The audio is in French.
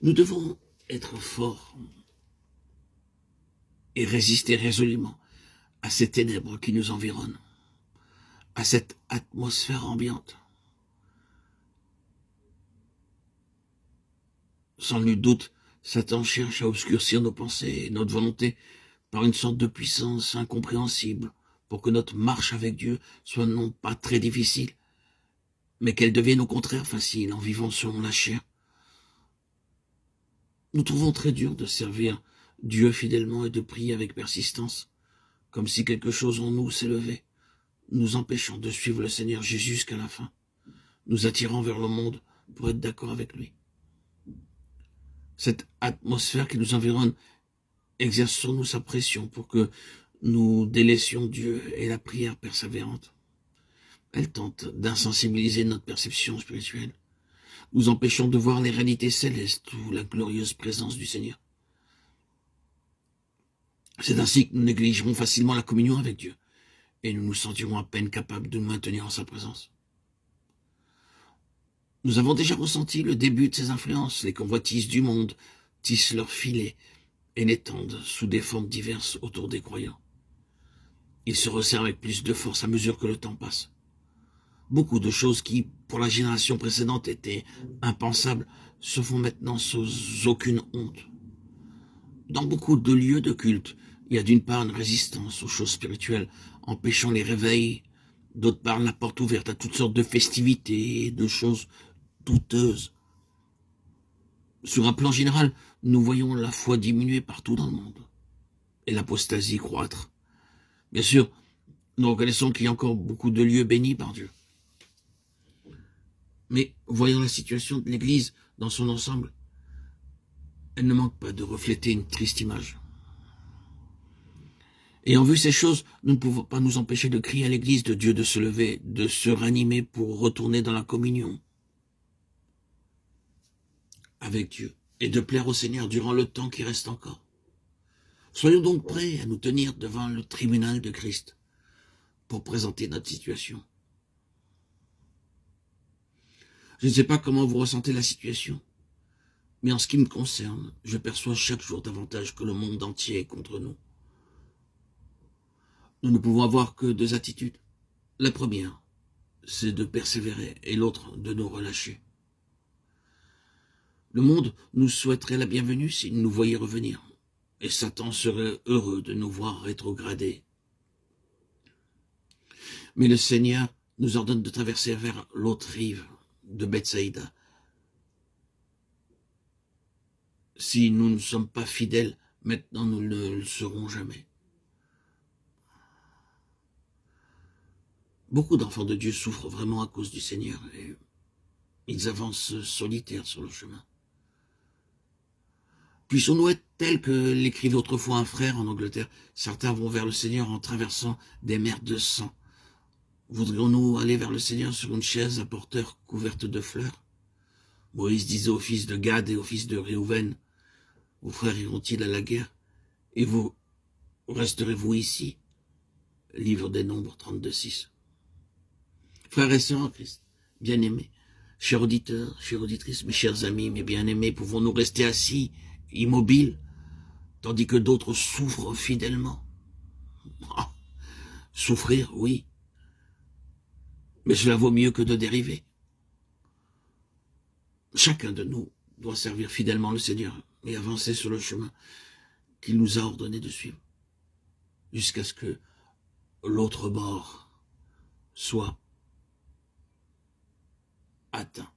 Nous devons être forts et résister résolument à ces ténèbres qui nous environnent, à cette atmosphère ambiante. Sans nul doute, Satan cherche à obscurcir nos pensées et notre volonté par une sorte de puissance incompréhensible pour que notre marche avec Dieu soit non pas très difficile, mais qu'elle devienne au contraire facile en vivant selon la chair. Nous trouvons très dur de servir Dieu fidèlement et de prier avec persistance, comme si quelque chose en nous s'élevait, nous empêchant de suivre le Seigneur Jésus jusqu'à la fin, nous attirant vers le monde pour être d'accord avec lui. Cette atmosphère qui nous environne exerce sur nous sa pression pour que nous délaissions Dieu et la prière persévérante. Elle tente d'insensibiliser notre perception spirituelle, nous empêchant de voir les réalités célestes ou la glorieuse présence du Seigneur. C'est ainsi que nous négligerons facilement la communion avec Dieu et nous nous sentirons à peine capables de nous maintenir en sa présence. Nous avons déjà ressenti le début de ces influences. Les convoitises du monde tissent leurs filets et l'étendent sous des formes diverses autour des croyants. Ils se resserrent avec plus de force à mesure que le temps passe. Beaucoup de choses qui, pour la génération précédente, étaient impensables, se font maintenant sans aucune honte. Dans beaucoup de lieux de culte, il y a d'une part une résistance aux choses spirituelles, empêchant les réveils, d'autre part la porte ouverte à toutes sortes de festivités et de choses douteuses. Sur un plan général, nous voyons la foi diminuer partout dans le monde et l'apostasie croître. Bien sûr, nous reconnaissons qu'il y a encore beaucoup de lieux bénis par Dieu. Mais voyons la situation de l'Église dans son ensemble. Elle ne manque pas de refléter une triste image. Ayant vu ces choses, nous ne pouvons pas nous empêcher de crier à l'Église de Dieu de se lever, de se ranimer pour retourner dans la communion avec Dieu et de plaire au Seigneur durant le temps qui reste encore. Soyons donc prêts à nous tenir devant le tribunal de Christ pour présenter notre situation. Je ne sais pas comment vous ressentez la situation, mais en ce qui me concerne, je perçois chaque jour davantage que le monde entier est contre nous. Nous ne pouvons avoir que deux attitudes. La première, c'est de persévérer, et l'autre, de nous relâcher. Le monde nous souhaiterait la bienvenue s'il nous voyait revenir, et Satan serait heureux de nous voir rétrograder. Mais le Seigneur nous ordonne de traverser vers l'autre rive de Bethsaïda. Si nous ne sommes pas fidèles, maintenant nous ne le serons jamais. Beaucoup d'enfants de Dieu souffrent vraiment à cause du Seigneur et ils avancent solitaires sur le chemin. Puissions-nous être tels que l'écrivait autrefois un frère en Angleterre, certains vont vers le Seigneur en traversant des mers de sang. Voudrions-nous aller vers le Seigneur sur une chaise à porteur couverte de fleurs? Moïse disait aux fils de Gad et aux fils de Réhouven, vos frères iront-ils à la guerre? Et vous resterez-vous ici? Livre des Nombres 32:6. Frères et sœurs en Christ, bien-aimés, chers auditeurs, chères auditrices, mes chers amis, mes bien-aimés, pouvons-nous rester assis, immobiles, tandis que d'autres souffrent fidèlement? Ah, souffrir, oui, mais cela vaut mieux que de dériver. Chacun de nous doit servir fidèlement le Seigneur et avancer sur le chemin qu'il nous a ordonné de suivre, jusqu'à ce que l'autre bord soit atteint.